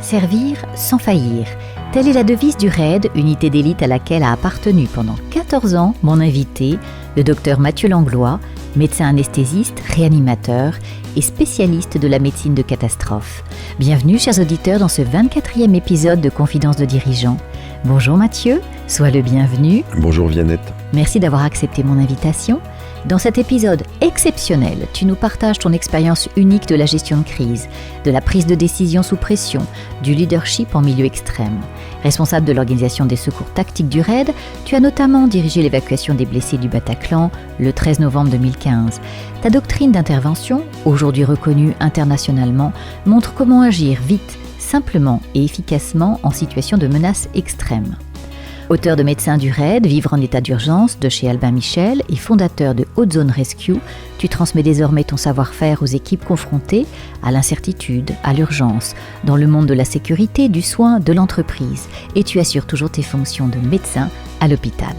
Servir sans faillir. Telle est la devise du RAID, unité d'élite à laquelle a appartenu pendant 14 ans mon invité, le docteur Mathieu Langlois, médecin anesthésiste, réanimateur et spécialiste de la médecine de catastrophe. Bienvenue, chers auditeurs, dans ce 24e épisode de Confidence de dirigeants. Bonjour Mathieu, sois le bienvenu. Bonjour Viannette. Merci d'avoir accepté mon invitation. Dans cet épisode exceptionnel, tu nous partages ton expérience unique de la gestion de crise, de la prise de décision sous pression, du leadership en milieu extrême. Responsable de l'organisation des secours tactiques du RAID, tu as notamment dirigé l'évacuation des blessés du Bataclan le 13 novembre 2015. Ta doctrine d'intervention, aujourd'hui reconnue internationalement, montre comment agir vite, simplement et efficacement en situation de menace extrême. Auteur de Médecin du RAID, Vivre en état d'urgence de chez Albin Michel et fondateur de Haute Zone Rescue, tu transmets désormais ton savoir-faire aux équipes confrontées à l'incertitude, à l'urgence, dans le monde de la sécurité, du soin, de l'entreprise, et tu assures toujours tes fonctions de médecin à l'hôpital.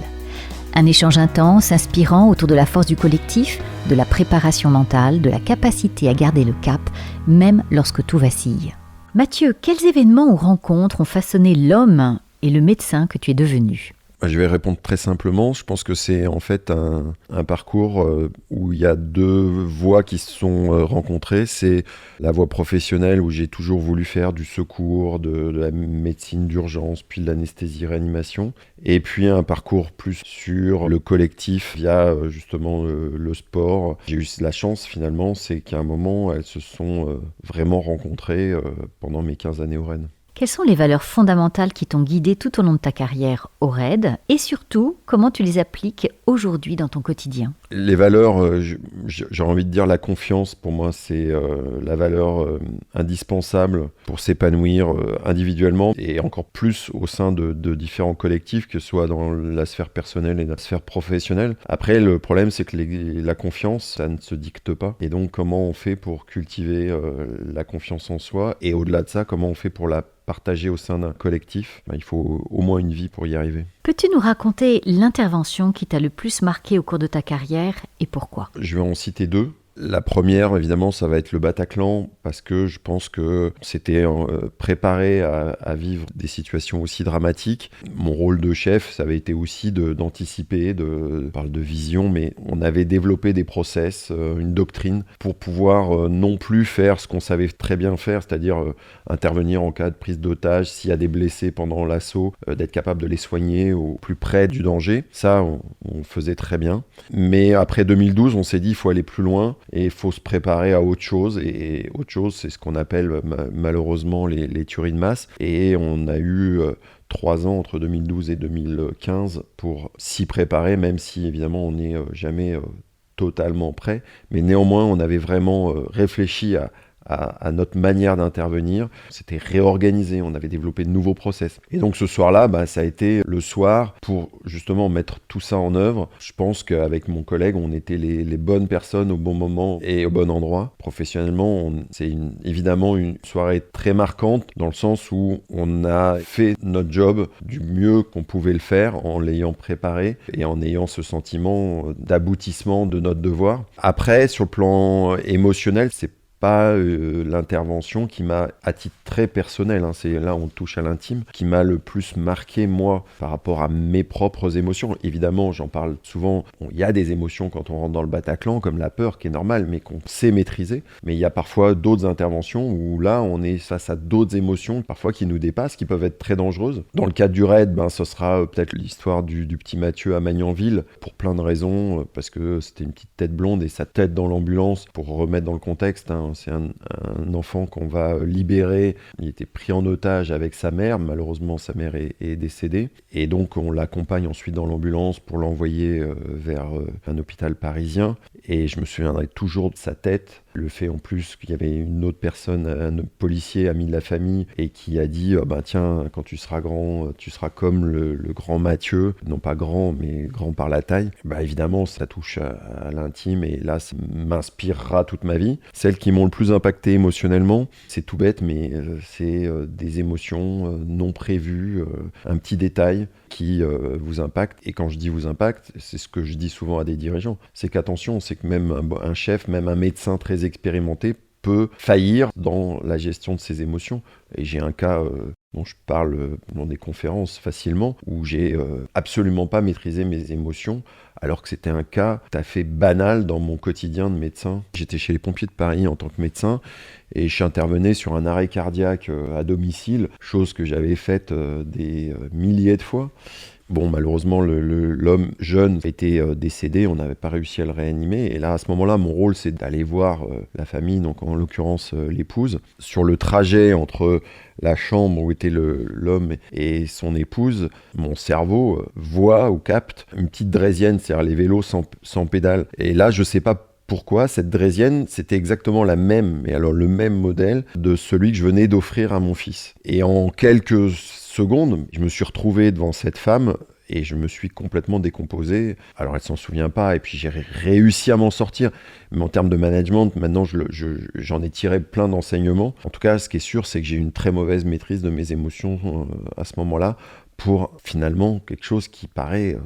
Un échange intense, inspirant autour de la force du collectif, de la préparation mentale, de la capacité à garder le cap, même lorsque tout vacille. Mathieu, quels événements ou rencontres ont façonné l'homme et le médecin que tu es devenu? Je vais répondre très simplement. Je pense que c'est en fait un parcours où il y a deux voies qui se sont rencontrées. C'est la voie professionnelle où j'ai toujours voulu faire du secours, de la médecine d'urgence, puis de l'anesthésie-réanimation. Et puis un parcours plus sur le collectif via justement le sport. J'ai eu la chance finalement, c'est qu'à un moment, elles se sont vraiment rencontrées pendant mes 15 années au Rennes. Quelles sont les valeurs fondamentales qui t'ont guidé tout au long de ta carrière au RAID et surtout, comment tu les appliques aujourd'hui dans ton quotidien? Les valeurs, j'ai envie de dire la confiance, pour moi, c'est la valeur indispensable pour s'épanouir individuellement et encore plus au sein de différents collectifs, que ce soit dans la sphère personnelle et la sphère professionnelle. Après, le problème, c'est que la confiance, ça ne se dicte pas. Et donc, comment on fait pour cultiver la confiance en soi? Et au-delà de ça, comment on fait pour la partager au sein d'un collectif? Il faut au moins une vie pour y arriver. Peux-tu nous raconter l'intervention qui t'a le plus marqué au cours de ta carrière et pourquoi? Je vais en citer deux. La première, évidemment, ça va être le Bataclan, parce que je pense que c'était préparé à vivre des situations aussi dramatiques. Mon rôle de chef, ça avait été aussi d'anticiper, on parle de vision, mais on avait développé des process, une doctrine, pour pouvoir non plus faire ce qu'on savait très bien faire, c'est-à-dire intervenir en cas de prise d'otage, s'il y a des blessés pendant l'assaut, d'être capable de les soigner au plus près du danger. Ça, on faisait très bien. Mais après 2012, on s'est dit, il faut aller plus loin. Et il faut se préparer à autre chose. Et autre chose, c'est ce qu'on appelle malheureusement les tueries de masse. Et on a eu 3 ans entre 2012 et 2015 pour s'y préparer, même si évidemment on n'est jamais totalement prêt. Mais néanmoins, on avait vraiment réfléchi à notre manière d'intervenir. C'était réorganisé, on avait développé de nouveaux process. Et donc ce soir-là, ça a été le soir pour justement mettre tout ça en œuvre. Je pense qu'avec mon collègue, on était les bonnes personnes au bon moment et au bon endroit. Professionnellement, c'est évidemment une soirée très marquante dans le sens où on a fait notre job du mieux qu'on pouvait le faire en l'ayant préparé et en ayant ce sentiment d'aboutissement de notre devoir. Après, sur le plan émotionnel, c'est pas l'intervention qui m'a, à titre très personnel, c'est là on touche à l'intime, qui m'a le plus marqué moi par rapport à mes propres émotions. Évidemment, j'en parle souvent, il y a des émotions quand on rentre dans le Bataclan, comme la peur qui est normale, mais qu'on sait maîtriser. Mais il y a parfois d'autres interventions où là on est face à d'autres émotions, parfois qui nous dépassent, qui peuvent être très dangereuses. Dans le cadre du RAID, ce sera peut-être l'histoire du petit Mathieu à Magnanville, pour plein de raisons, parce que c'était une petite tête blonde et sa tête dans l'ambulance, pour remettre dans le contexte, c'est un enfant qu'on va libérer. Il était pris en otage avec sa mère. Malheureusement, sa mère est décédée. Et donc, on l'accompagne ensuite dans l'ambulance pour l'envoyer vers un hôpital parisien. Et je me souviendrai toujours de sa tête. Le fait en plus qu'il y avait une autre personne, un policier, ami de la famille, et qui a dit tiens, quand tu seras grand, tu seras comme le grand Mathieu. Non pas grand, mais grand par la taille. Évidemment, ça touche à l'intime. Et là, ça m'inspirera toute ma vie. Celles qui m'ont le plus impacté émotionnellement, c'est tout bête, mais c'est des émotions non prévues, un petit détail qui vous impacte. Et quand je dis vous impacte, c'est ce que je dis souvent à des dirigeants, c'est qu'attention, c'est que même un chef, même un médecin très expérimenté peut faillir dans la gestion de ses émotions. Et j'ai un cas dont je parle dans des conférences facilement, où j'ai absolument pas maîtrisé mes émotions, alors que c'était un cas tout à fait banal dans mon quotidien de médecin. J'étais chez les pompiers de Paris en tant que médecin, et j'intervenais sur un arrêt cardiaque à domicile, chose que j'avais faite des milliers de fois. Bon, malheureusement, l'homme jeune était décédé, on n'avait pas réussi à le réanimer. Et là, à ce moment-là, mon rôle, c'est d'aller voir la famille, donc en l'occurrence l'épouse. Sur le trajet entre la chambre où était l'homme et son épouse, mon cerveau voit ou capte une petite draisienne, c'est-à-dire les vélos sans pédale. Et là, je ne sais pas pourquoi, cette draisienne, c'était exactement la même, mais alors le même modèle de celui que je venais d'offrir à mon fils. Et en quelques secondes, je me suis retrouvé devant cette femme et je me suis complètement décomposé. Alors elle s'en souvient pas et puis j'ai réussi à m'en sortir. Mais en termes de management, maintenant j'en ai tiré plein d'enseignements. En tout cas, ce qui est sûr, c'est que j'ai une très mauvaise maîtrise de mes émotions à ce moment-là pour finalement quelque chose qui paraît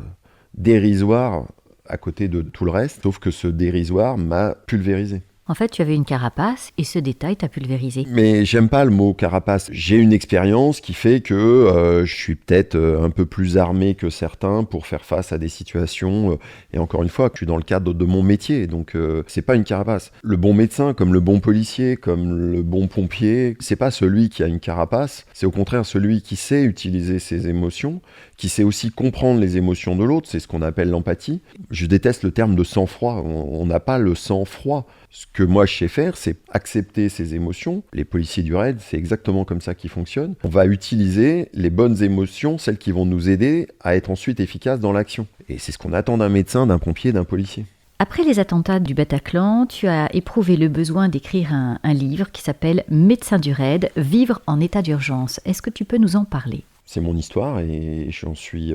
dérisoire à côté de tout le reste, sauf que ce dérisoire m'a pulvérisé. En fait, tu avais une carapace et ce détail t'a pulvérisé. Mais j'aime pas le mot carapace. J'ai une expérience qui fait que je suis peut-être un peu plus armé que certains pour faire face à des situations. Et encore une fois, je suis dans le cadre de mon métier, donc c'est pas une carapace. Le bon médecin, comme le bon policier, comme le bon pompier, c'est pas celui qui a une carapace. C'est au contraire celui qui sait utiliser ses émotions, qui sait aussi comprendre les émotions de l'autre. C'est ce qu'on appelle l'empathie. Je déteste le terme de sang-froid. On n'a pas le sang-froid. Ce que moi je sais faire, c'est accepter ces émotions. Les policiers du RAID, c'est exactement comme ça qu'ils fonctionnent. On va utiliser les bonnes émotions, celles qui vont nous aider à être ensuite efficaces dans l'action. Et c'est ce qu'on attend d'un médecin, d'un pompier, d'un policier. Après les attentats du Bataclan, tu as éprouvé le besoin d'écrire un livre qui s'appelle « Médecin du RAID, vivre en état d'urgence ». Est-ce que tu peux nous en parler ? C'est mon histoire et je suis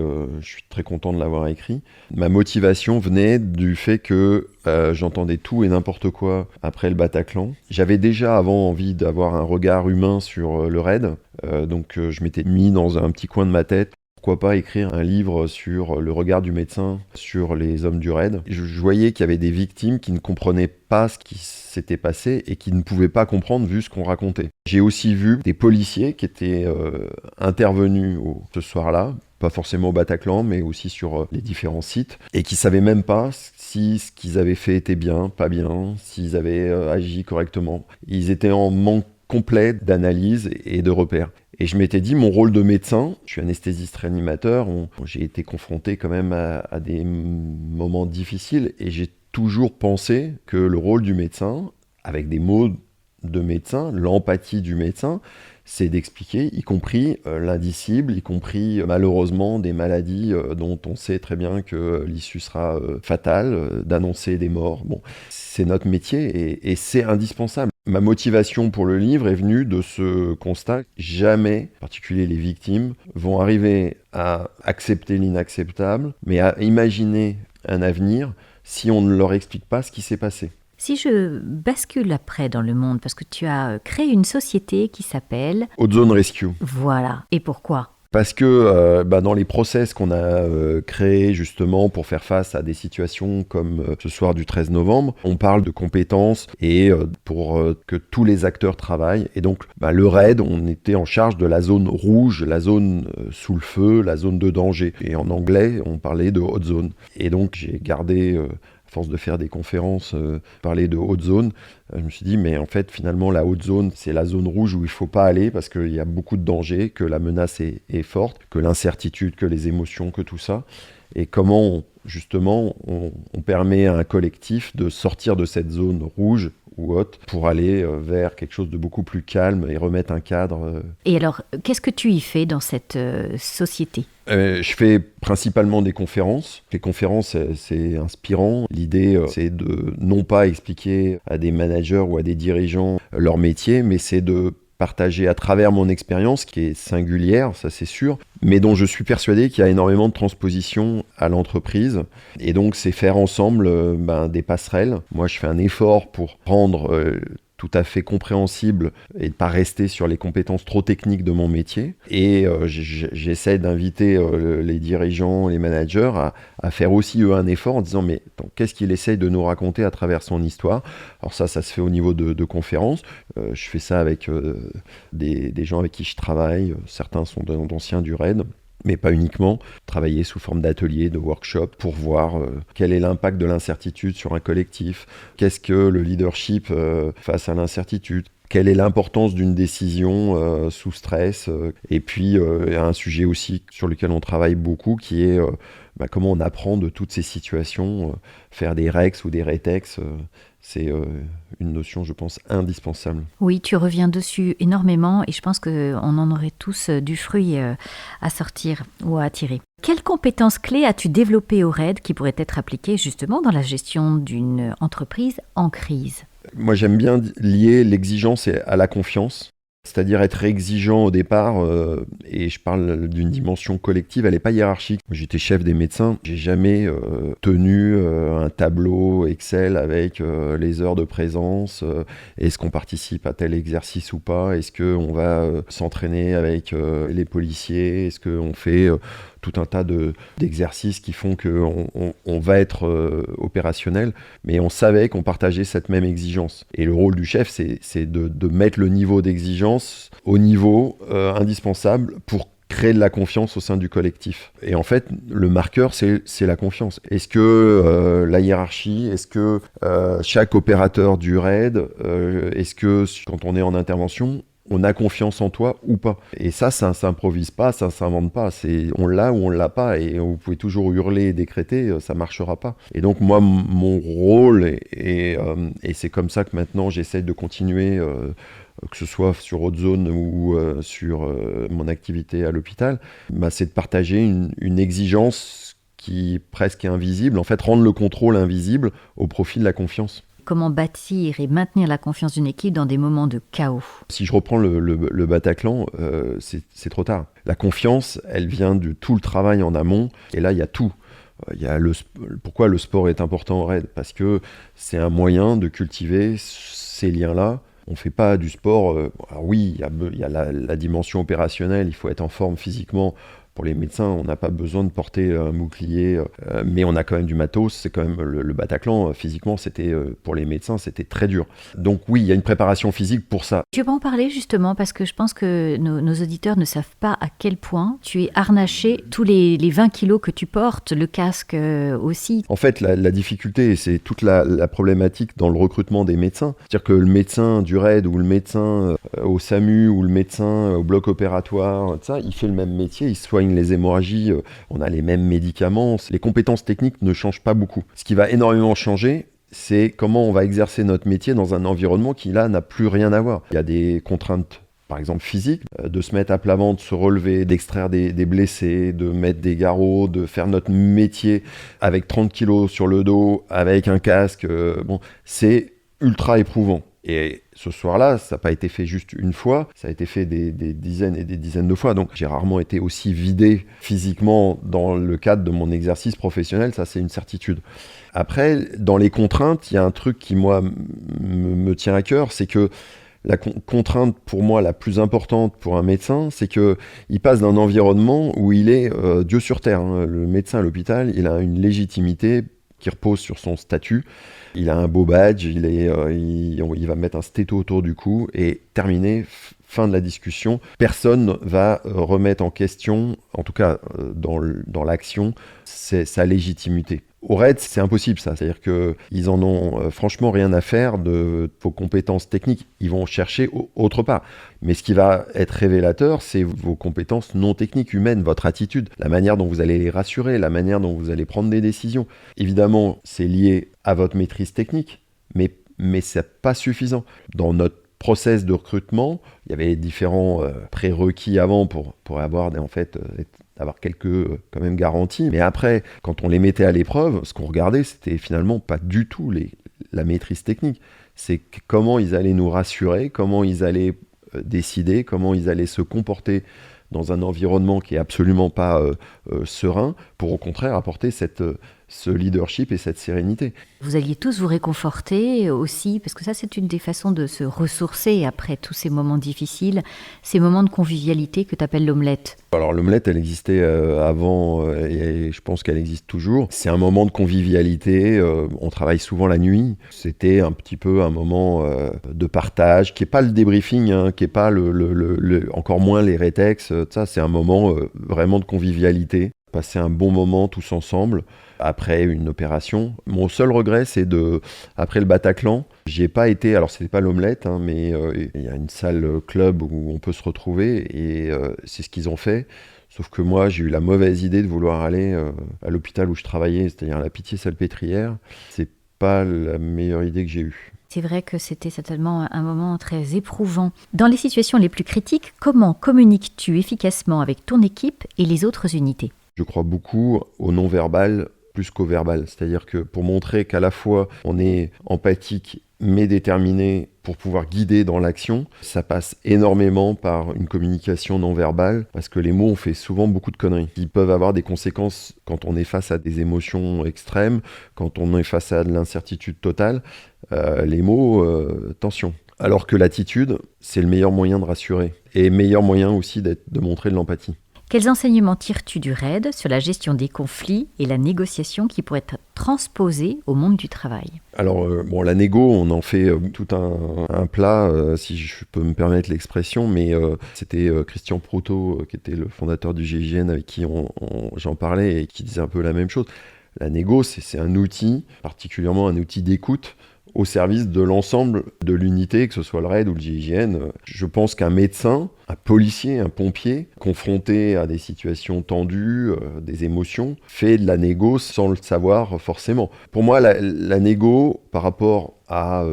très content de l'avoir écrit. Ma motivation venait du fait que j'entendais tout et n'importe quoi après le Bataclan. J'avais déjà avant envie d'avoir un regard humain sur le RAID, donc je m'étais mis dans un petit coin de ma tête. Pourquoi pas écrire un livre sur le regard du médecin sur les hommes du RAID. Je voyais qu'il y avait des victimes qui ne comprenaient pas ce qui s'était passé et qui ne pouvaient pas comprendre vu ce qu'on racontait. J'ai aussi vu des policiers qui étaient intervenus ce soir-là, pas forcément au Bataclan, mais aussi sur les différents sites, et qui ne savaient même pas si ce qu'ils avaient fait était bien, pas bien, s'ils avaient agi correctement. Ils étaient en manque complet d'analyse et de repères. Et je m'étais dit, mon rôle de médecin, je suis anesthésiste réanimateur, j'ai été confronté quand même à des moments difficiles et j'ai toujours pensé que le rôle du médecin, avec des mots de médecin, l'empathie du médecin, c'est d'expliquer, y compris l'indicible, y compris malheureusement des maladies dont on sait très bien que l'issue sera fatale, d'annoncer des morts. Bon, c'est notre métier et c'est indispensable. Ma motivation pour le livre est venue de ce constat. Jamais, en particulier les victimes, vont arriver à accepter l'inacceptable, mais à imaginer un avenir si on ne leur explique pas ce qui s'est passé. Si je bascule après dans le monde, parce que tu as créé une société qui s'appelle... Haute-Zone Rescue. Voilà. Et pourquoi ? Parce que dans les process qu'on a créés justement pour faire face à des situations comme ce soir du 13 novembre, on parle de compétences et pour que tous les acteurs travaillent. Et donc le RAID, on était en charge de la zone rouge, la zone sous le feu, la zone de danger. Et en anglais, on parlait de haute zone. Et donc j'ai gardé... à force de faire des conférences, parler de haute zone, je me suis dit, mais en fait, finalement, la haute zone, c'est la zone rouge où il ne faut pas aller parce qu'il y a beaucoup de dangers, que la menace est forte, que l'incertitude, que les émotions, que tout ça. Et comment, justement, on permet à un collectif de sortir de cette zone rouge ou haute pour aller vers quelque chose de beaucoup plus calme et remettre un cadre. Et alors, qu'est-ce que tu y fais dans cette société ? Je fais principalement des conférences. Les conférences, c'est inspirant. L'idée, c'est de non pas expliquer à des managers ou à des dirigeants leur métier, mais c'est de partager à travers mon expérience, qui est singulière, ça c'est sûr, mais dont je suis persuadé qu'il y a énormément de transposition à l'entreprise. Et donc, c'est faire ensemble des passerelles. Moi, je fais un effort pour rendre tout à fait compréhensible et de pas rester sur les compétences trop techniques de mon métier. Et j'essaie d'inviter les dirigeants, les managers à faire aussi eux un effort en disant mais attends, qu'est-ce qu'il essaye de nous raconter à travers son histoire. Alors ça se fait au niveau de conférences. Je fais ça avec des gens avec qui je travaille. Certains sont d'anciens du RAID. Mais pas uniquement, travailler sous forme d'ateliers, de workshops, pour voir quel est l'impact de l'incertitude sur un collectif, qu'est-ce que le leadership face à l'incertitude, quelle est l'importance d'une décision sous stress, et puis un sujet aussi sur lequel on travaille beaucoup, qui est comment on apprend de toutes ces situations, faire des REX ou des RETEX, c'est une notion, je pense, indispensable. Oui, tu reviens dessus énormément et je pense qu'on en aurait tous du fruit à sortir ou à tirer. Quelles compétences clés as-tu développées au RAID qui pourraient être appliquées justement dans la gestion d'une entreprise en crise ? Moi, j'aime bien lier l'exigence à la confiance. C'est-à-dire être exigeant au départ, et je parle d'une dimension collective, elle n'est pas hiérarchique. J'étais chef des médecins, j'ai jamais tenu un tableau Excel avec les heures de présence, est-ce qu'on participe à tel exercice ou pas, est-ce qu'on va s'entraîner avec les policiers, est-ce qu'on fait tout un tas d'exercices qui font qu'on va être opérationnel, mais on savait qu'on partageait cette même exigence. Et le rôle du chef, c'est de mettre le niveau d'exigence au niveau indispensable pour créer de la confiance au sein du collectif. Et en fait, le marqueur, c'est la confiance. Est-ce que la hiérarchie, est-ce que chaque opérateur du RAID, est-ce que quand on est en intervention, on a confiance en toi ou pas. Et ça s'improvise pas, ça s'invente pas. On l'a ou on l'a pas. Et vous pouvez toujours hurler et décréter, ça marchera pas. Et donc moi, mon rôle, et c'est comme ça que maintenant j'essaie de continuer, que ce soit sur Haute-Zone ou sur mon activité à l'hôpital, c'est de partager une exigence qui presque est invisible. En fait, rendre le contrôle invisible au profit de la confiance. Comment bâtir et maintenir la confiance d'une équipe dans des moments de chaos ? Si je reprends le Bataclan, c'est trop tard. La confiance, elle vient de tout le travail en amont, et là, il y a tout. Pourquoi le sport est important au RAID ? Parce que c'est un moyen de cultiver ces liens-là. On ne fait pas du sport... alors oui, il y a la dimension opérationnelle, il faut être en forme physiquement. Pour les médecins, on n'a pas besoin de porter un bouclier, mais on a quand même du matos. C'est quand même le Bataclan, physiquement, pour les médecins, c'était très dur. Donc oui, il y a une préparation physique pour ça. Tu peux en parler justement, parce que je pense que nos auditeurs ne savent pas à quel point tu es harnaché, tous les 20 kilos que tu portes, le casque aussi. En fait, la difficulté, c'est toute la problématique dans le recrutement des médecins. C'est-à-dire que le médecin du RAID ou le médecin au SAMU ou le médecin au bloc opératoire, ça, il fait le même métier, il soigne les hémorragies, on a les mêmes médicaments, les compétences techniques ne changent pas beaucoup. Ce qui va énormément changer, c'est comment on va exercer notre métier dans un environnement qui là n'a plus rien à voir. Il y a des contraintes, par exemple physiques, de se mettre à plat ventre, de se relever, d'extraire des blessés, de mettre des garrots, de faire notre métier avec 30 kilos sur le dos, avec un casque, c'est ultra éprouvant. Et ce soir-là, ça n'a pas été fait juste une fois, ça a été fait des dizaines et des dizaines de fois. Donc j'ai rarement été aussi vidé physiquement dans le cadre de mon exercice professionnel, ça c'est une certitude. Après, dans les contraintes, il y a un truc qui moi me tient à cœur, c'est que la contrainte pour moi la plus importante pour un médecin, c'est qu'il passe d'un environnement où il est Dieu sur terre. Hein. Le médecin à l'hôpital, il a une légitimité qui repose sur son statut. Il a un beau badge, il va mettre un stéto autour du cou et terminé, fin de la discussion. Personne va remettre en question, en tout cas dans l'action, sa légitimité. Au RAID, c'est impossible ça, c'est-à-dire qu'ils en ont franchement rien à faire de vos compétences techniques, ils vont chercher autre part. Mais ce qui va être révélateur, c'est vos compétences non techniques, humaines, votre attitude, la manière dont vous allez les rassurer, la manière dont vous allez prendre des décisions. Évidemment, c'est lié à votre maîtrise technique, mais c'est pas suffisant. Dans notre process de recrutement, il y avait différents prérequis avant pour avoir avoir quelques quand même garanties. Mais après, quand on les mettait à l'épreuve, ce qu'on regardait, c'était finalement pas du tout la maîtrise technique. C'est comment ils allaient nous rassurer, comment ils allaient décider, comment ils allaient se comporter dans un environnement qui est absolument pas serein, pour au contraire apporter cette ce leadership et cette sérénité. Vous alliez tous vous réconforter aussi, parce que ça c'est une des façons de se ressourcer après tous ces moments difficiles, ces moments de convivialité que tu appelles l'omelette. Alors l'omelette, elle existait avant et je pense qu'elle existe toujours. C'est un moment de convivialité, on travaille souvent la nuit. C'était un petit peu un moment de partage, qui n'est pas le débriefing, hein, qui n'est pas encore moins les rétex. Ça, c'est un moment vraiment de convivialité. Passer un bon moment tous ensemble après une opération. Mon seul regret, c'est après le Bataclan, j'y ai pas été, alors c'était pas l'omelette, hein, mais il y a une salle club où on peut se retrouver et c'est ce qu'ils ont fait. Sauf que moi, j'ai eu la mauvaise idée de vouloir aller à l'hôpital où je travaillais, c'est-à-dire à la Pitié-Salpêtrière. C'est pas la meilleure idée que j'ai eue. C'est vrai que c'était certainement un moment très éprouvant. Dans les situations les plus critiques, comment communiques-tu efficacement avec ton équipe et les autres unités ? Je crois beaucoup au non-verbal plus qu'au verbal. C'est-à-dire que pour montrer qu'à la fois on est empathique mais déterminé pour pouvoir guider dans l'action, ça passe énormément par une communication non-verbale parce que les mots, on fait souvent beaucoup de conneries. Ils peuvent avoir des conséquences quand on est face à des émotions extrêmes, quand on est face à de l'incertitude totale. Les mots, tension. Alors que l'attitude, c'est le meilleur moyen de rassurer et meilleur moyen aussi de montrer de l'empathie. Quels enseignements tires-tu du RAID sur la gestion des conflits et la négociation qui pourraient être transposés au monde du travail ? Alors, la négo, on en fait tout un plat, si je peux me permettre l'expression, mais c'était Christian Proto, qui était le fondateur du GIGN, avec qui j'en parlais et qui disait un peu la même chose. La négo, c'est un outil, particulièrement un outil d'écoute, au service de l'ensemble de l'unité, que ce soit le RAID ou le GIGN. Je pense qu'un médecin, un policier, un pompier, confronté à des situations tendues, des émotions, fait de la négo sans le savoir forcément. Pour moi, la négo, par rapport à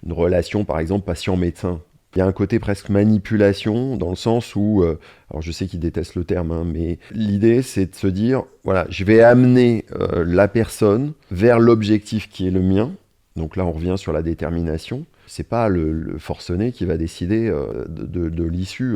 une relation, par exemple, patient-médecin, il y a un côté presque manipulation, dans le sens où, alors je sais qu'ils détestent le terme, hein, mais l'idée c'est de se dire, voilà, je vais amener la personne vers l'objectif qui est le mien. Donc là, on revient sur la détermination. C'est pas le forcené qui va décider de l'issue.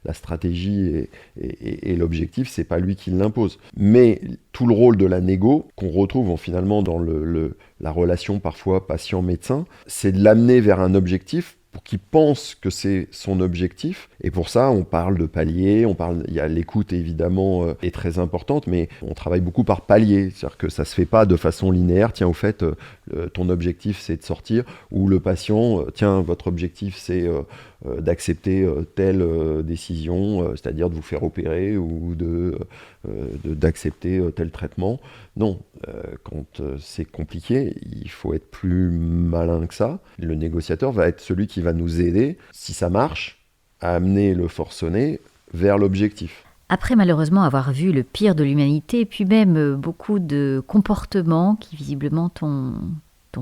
La stratégie et l'objectif, c'est pas lui qui l'impose. Mais tout le rôle de la négo, qu'on retrouve finalement dans la relation parfois patient-médecin, c'est de l'amener vers un objectif pour qu'il pense que c'est son objectif. Et pour ça, on parle de paliers, il y a l'écoute évidemment est très importante, mais on travaille beaucoup par paliers. C'est-à-dire que ça se fait pas de façon linéaire. Tiens, au fait, ton objectif c'est de sortir, ou le patient, tiens, votre objectif c'est d'accepter telle décision, c'est-à-dire de vous faire opérer ou d'accepter tel traitement. Non, quand c'est compliqué, il faut être plus malin que ça. Le négociateur va être celui qui va nous aider, si ça marche, à amener le forcené vers l'objectif. Après malheureusement avoir vu le pire de l'humanité, et puis même beaucoup de comportements qui visiblement t'ont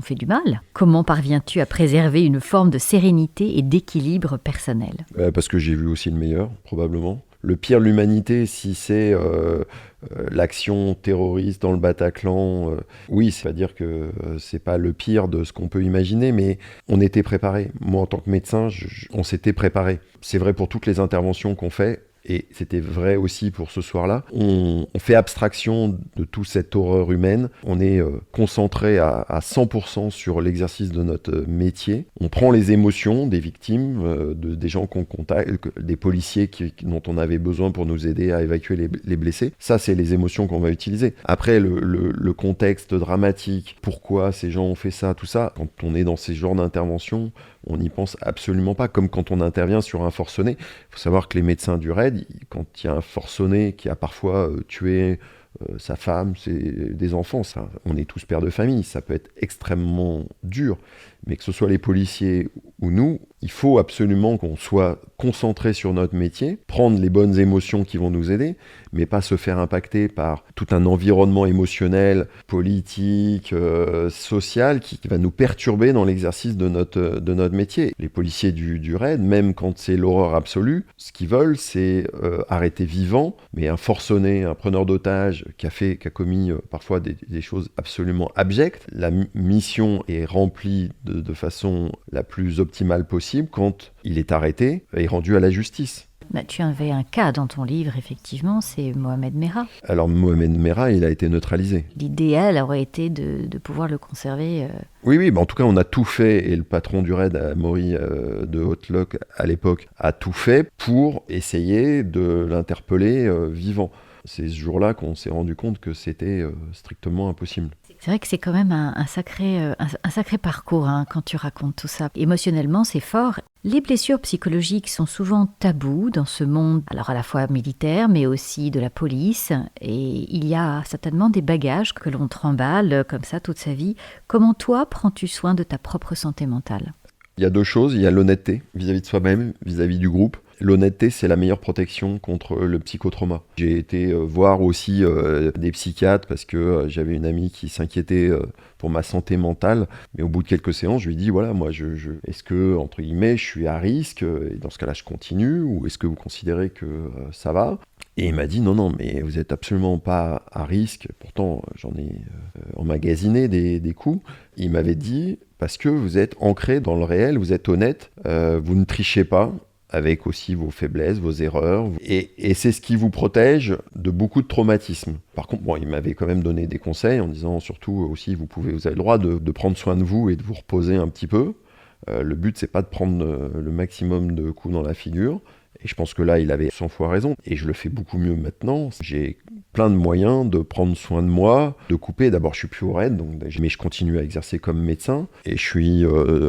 fait du mal, comment parviens-tu à préserver une forme de sérénité et d'équilibre personnel ? Parce que j'ai vu aussi le meilleur, probablement. Le pire de l'humanité, si c'est l'action terroriste dans le Bataclan, oui, c'est-à-dire que c'est pas le pire de ce qu'on peut imaginer, mais on était préparé. Moi, en tant que médecin, on s'était préparé. C'est vrai pour toutes les interventions qu'on fait. Et c'était vrai aussi pour ce soir-là. On fait abstraction de toute cette horreur humaine. On est concentré à 100% sur l'exercice de notre métier. On prend les émotions des victimes, des gens qu'on contacte, des policiers dont on avait besoin pour nous aider à évacuer les blessés. Ça, c'est les émotions qu'on va utiliser. Après, le contexte dramatique, pourquoi ces gens ont fait ça, tout ça, quand on est dans ces genres d'interventions, on n'y pense absolument pas, comme quand on intervient sur un forcené. Il faut savoir que les médecins du RAID, quand il y a un forcené qui a parfois tué sa femme, des enfants, ça, on est tous pères de famille, ça peut être extrêmement dur. Mais que ce soit les policiers ou nous, il faut absolument qu'on soit concentré sur notre métier, prendre les bonnes émotions qui vont nous aider, mais pas se faire impacter par tout un environnement émotionnel, politique, social, qui va nous perturber dans l'exercice de notre métier. Les policiers du RAID, même quand c'est l'horreur absolue, ce qu'ils veulent, c'est arrêter vivant, mais un forcené, un preneur d'otages qui a commis parfois des choses absolument abjectes, la mission est remplie de façon la plus optimale possible quand il est arrêté et rendu à la justice. Tu avais un cas dans ton livre, effectivement, c'est Mohamed Merah. Alors Mohamed Merah, il a été neutralisé. L'idéal aurait été de pouvoir le conserver. Oui, en tout cas, on a tout fait, et le patron du raid, Maury de Hautlock, à l'époque, a tout fait pour essayer de l'interpeller vivant. C'est ce jour-là qu'on s'est rendu compte que c'était strictement impossible. C'est vrai que c'est quand même un sacré parcours quand tu racontes tout ça. Émotionnellement, c'est fort. Les blessures psychologiques sont souvent tabous dans ce monde, alors à la fois militaire, mais aussi de la police. Et il y a certainement des bagages que l'on trimballe comme ça toute sa vie. Comment toi, prends-tu soin de ta propre santé mentale ? Il y a deux choses. Il y a l'honnêteté vis-à-vis de soi-même, vis-à-vis du groupe. L'honnêteté, c'est la meilleure protection contre le psychotrauma. J'ai été voir aussi des psychiatres parce que j'avais une amie qui s'inquiétait pour ma santé mentale. Mais au bout de quelques séances, je lui ai dit, voilà, moi, est-ce que, entre guillemets, je suis à risque ? Et dans ce cas-là, je continue ? Ou est-ce que vous considérez que ça va ? Et il m'a dit, non, mais vous n'êtes absolument pas à risque. Pourtant, j'en ai emmagasiné des coups. Il m'avait dit, parce que vous êtes ancré dans le réel, vous êtes honnête, vous ne trichez pas, avec aussi vos faiblesses, vos erreurs. Et c'est ce qui vous protège de beaucoup de traumatismes. Par contre, il m'avait quand même donné des conseils en disant, surtout aussi, vous avez le droit de prendre soin de vous et de vous reposer un petit peu. Le but, c'est pas de prendre le maximum de coups dans la figure. Et je pense que là, il avait 100 fois raison. Et je le fais beaucoup mieux maintenant. J'ai plein de moyens de prendre soin de moi, de couper. D'abord, je suis plus au raid, mais je continue à exercer comme médecin. Et je suis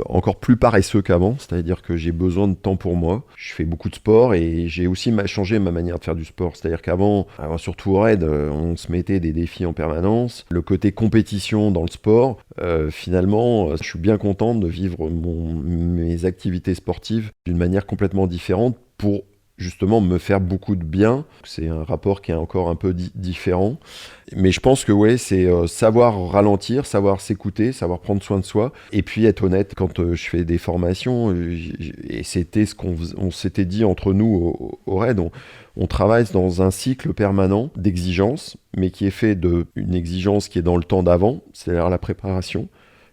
encore plus paresseux qu'avant. C'est-à-dire que j'ai besoin de temps pour moi. Je fais beaucoup de sport et j'ai aussi changé ma manière de faire du sport. C'est-à-dire qu'avant, surtout au raid, on se mettait des défis en permanence. Le côté compétition dans le sport, finalement, je suis bien content de vivre mes activités sportives d'une manière complètement différente pour justement me faire beaucoup de bien. C'est un rapport qui est encore un peu différent. Mais je pense que c'est savoir ralentir, savoir s'écouter, savoir prendre soin de soi, et puis être honnête. Quand je fais des formations, et c'était ce qu'on s'était dit entre nous au RAID, on travaille dans un cycle permanent d'exigence, mais qui est fait d'une exigence qui est dans le temps d'avant, c'est-à-dire la préparation.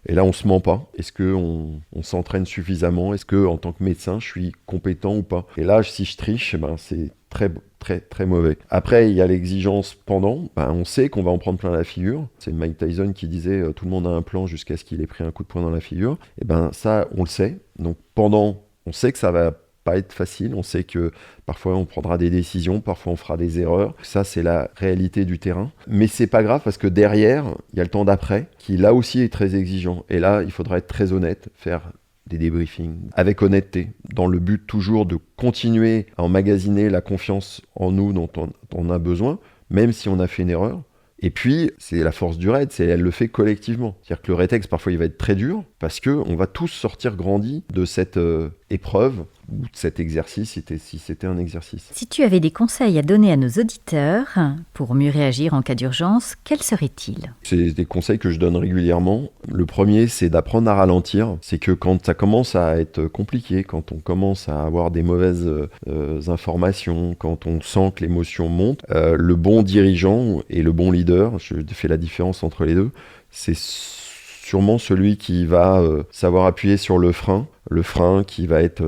Et là, on se ment pas. Est-ce qu'on s'entraîne suffisamment ? Est-ce que, en tant que médecin, je suis compétent ou pas ? Et là, si je triche, c'est très, très, très mauvais. Après, il y a l'exigence pendant. On sait qu'on va en prendre plein la figure. C'est Mike Tyson qui disait tout le monde a un plan jusqu'à ce qu'il ait pris un coup de poing dans la figure. Et ça, on le sait. Donc pendant, on sait que ça va pas être facile. On sait que parfois on prendra des décisions, parfois on fera des erreurs. Ça, c'est la réalité du terrain. Mais c'est pas grave parce que derrière, il y a le temps d'après qui là aussi est très exigeant. Et là, il faudra être très honnête, faire des débriefings avec honnêteté, dans le but toujours de continuer à emmagasiner la confiance en nous dont on a besoin, même si on a fait une erreur. Et puis, c'est la force du raid, elle le fait collectivement. C'est-à-dire que le rétex, parfois, il va être très dur, parce qu'on va tous sortir grandis de cette épreuve, ou de cet exercice, si c'était un exercice. Si tu avais des conseils à donner à nos auditeurs pour mieux réagir en cas d'urgence, quels seraient-ils ? C'est des conseils que je donne régulièrement. Le premier, c'est d'apprendre à ralentir. C'est que quand ça commence à être compliqué, quand on commence à avoir des mauvaises informations, quand on sent que l'émotion monte, le bon dirigeant et le bon leader, je fais la différence entre les deux, c'est sûrement celui qui va savoir appuyer sur le frein qui va être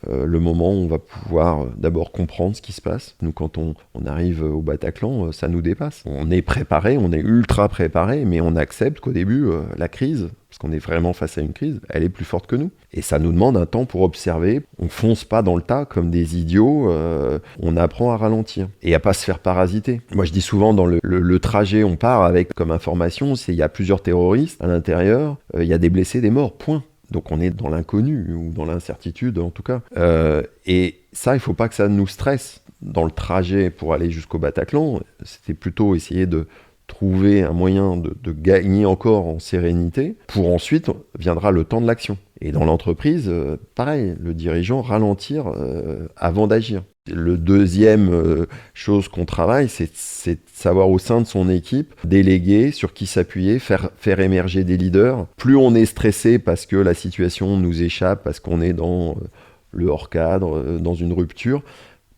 le moment où on va pouvoir d'abord comprendre ce qui se passe. Nous, quand on arrive au Bataclan, ça nous dépasse. On est préparé, on est ultra préparé, mais on accepte qu'au début, la crise, parce qu'on est vraiment face à une crise, elle est plus forte que nous. Et ça nous demande un temps pour observer. On fonce pas dans le tas comme des idiots, on apprend à ralentir et à pas se faire parasiter. Moi, je dis souvent dans le trajet, on part avec comme information, il y a plusieurs terroristes à l'intérieur, il y a des blessés, des morts, point. Donc on est dans l'inconnu, ou dans l'incertitude en tout cas. Et ça, il ne faut pas que ça nous stresse. Dans le trajet pour aller jusqu'au Bataclan, c'était plutôt essayer de trouver un moyen de gagner encore en sérénité, pour ensuite viendra le temps de l'action. Et dans l'entreprise, pareil, le dirigeant ralentir avant d'agir. Le deuxième chose qu'on travaille, c'est de savoir au sein de son équipe déléguer, sur qui s'appuyer, faire émerger des leaders. Plus on est stressé parce que la situation nous échappe, parce qu'on est dans le hors-cadre, dans une rupture,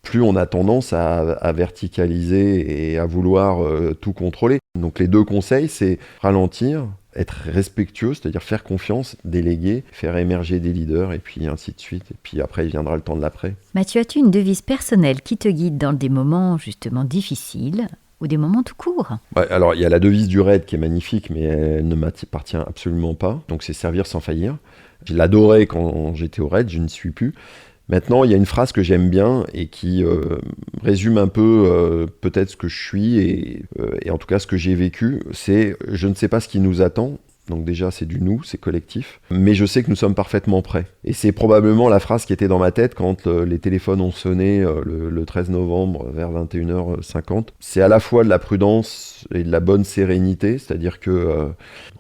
plus on a tendance à verticaliser et à vouloir tout contrôler. Donc les deux conseils, c'est ralentir, être respectueux, c'est-à-dire faire confiance, déléguer, faire émerger des leaders, et puis ainsi de suite. Et puis après, il viendra le temps de l'après. Mathieu, as-tu une devise personnelle qui te guide dans des moments justement difficiles ou des moments tout courts? Alors, il y a la devise du RAID qui est magnifique, mais elle ne m'appartient absolument pas. Donc, c'est servir sans faillir. Je l'adorais quand j'étais au RAID, je n'y suis plus. Maintenant, il y a une phrase que j'aime bien et qui résume un peu peut-être ce que je suis et en tout cas ce que j'ai vécu. C'est « je ne sais pas ce qui nous attend ». Donc déjà, c'est du nous, c'est collectif. Mais je sais que nous sommes parfaitement prêts. Et c'est probablement la phrase qui était dans ma tête quand les téléphones ont sonné le 13 novembre vers 21h50. C'est à la fois de la prudence et de la bonne sérénité, c'est-à-dire que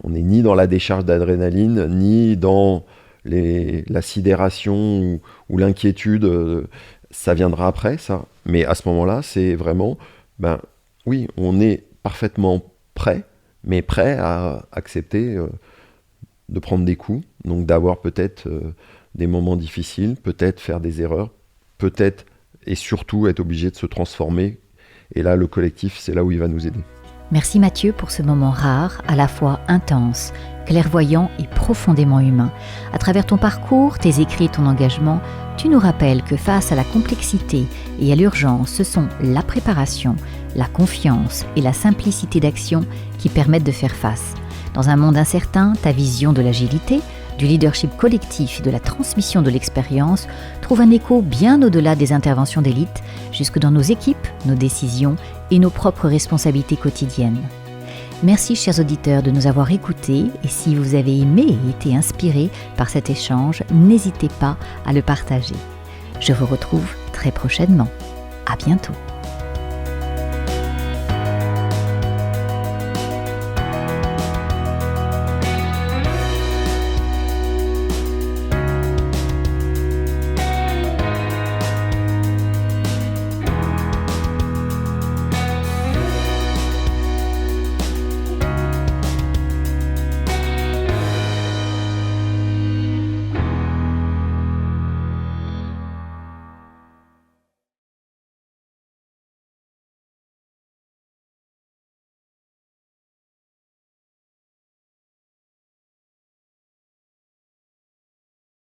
on n'est ni dans la décharge d'adrénaline, ni dans la sidération ou l'inquiétude. Ça viendra après, ça. Mais à ce moment-là, c'est vraiment, oui, on est parfaitement prêt, mais prêt à accepter de prendre des coups, donc d'avoir peut-être des moments difficiles, peut-être faire des erreurs, peut-être et surtout être obligé de se transformer. Et là, le collectif, c'est là où il va nous aider. Merci Mathieu pour ce moment rare, à la fois intense, clairvoyant et profondément humain. À travers ton parcours, tes écrits et ton engagement, tu nous rappelles que face à la complexité et à l'urgence, ce sont la préparation, la confiance et la simplicité d'action qui permettent de faire face. Dans un monde incertain, ta vision de l'agilité, du leadership collectif et de la transmission de l'expérience trouve un écho bien au-delà des interventions d'élite, jusque dans nos équipes, nos décisions et nos propres responsabilités quotidiennes. Merci chers auditeurs de nous avoir écoutés et si vous avez aimé et été inspirés par cet échange, n'hésitez pas à le partager. Je vous retrouve très prochainement. À bientôt.